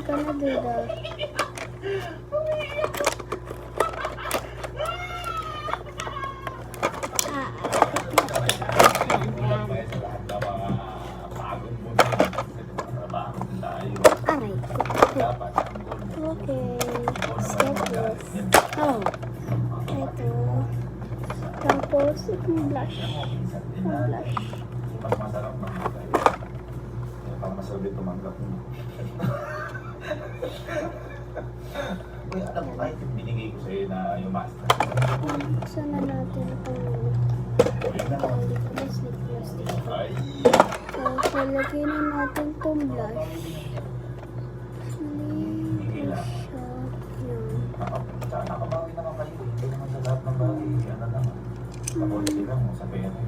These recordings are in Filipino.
ka na, duda. Aray. Okay. Step this. Oh. Ito. Tapos, itong blush. Itong blush. Masarap na tayo. Pang masabi tumanggap mo. Uy, alam mo kahit yung binigay ko sa'yo na yung master. Buksan na natin itong plastic. Ay! Tapos, lalagay na natin itong blush. Blush siya. Yan. Nakabawi naman kayo. Hindi naman sa lahat ng bagay. Ano naman. Kapunti lang mo sa pera.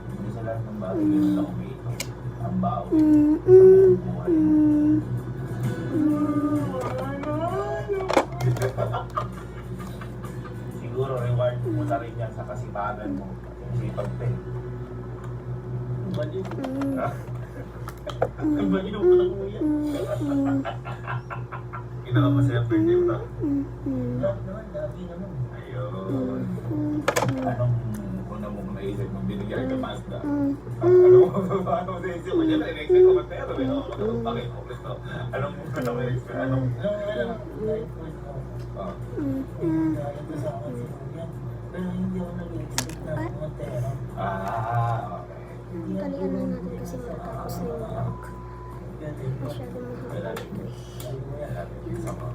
Hindi sa lahat ng bagay. Ganun lang umiikot. Ang bawo. Ang buhay. Siguro reward mo na rin yan sa kasipagan mo. Yung sipag pa eh. Baliw. Ang baliw ko lang mo yan. Pinakamasaya birthday mo na. Naman, lagi naman. Ayun. Anong una mong naisip mong binigyan ka Mazda? Ano mo naisip mo dyan? Naisip ko ba pero? Bakit mo ito? Anong una mo naisip? Anong pero hindi ako nag-expect na matera. Okay. Kalian lang natin kasi matapos na yung vlog. Masyado mahaba ito eh.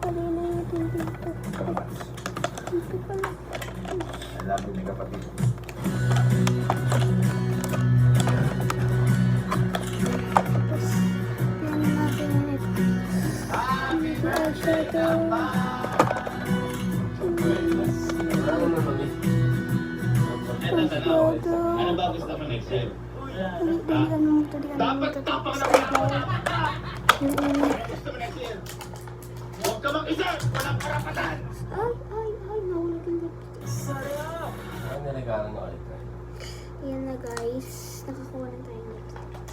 Kalian na natin dito. Dito pala. Alam mo ni kapatid. Tapos, yan natin ulit. Dito ay shadow. Ano ba gusto mo next year? Dalian mo ito, Dapat tapang na gusto mo next year? Huwag ka mag-isip! Walang karapatan! Ay, nahulog yung lips. Ano nagalang mo ulit? Ayan na guys, nakakuha na tayo ng lipstick.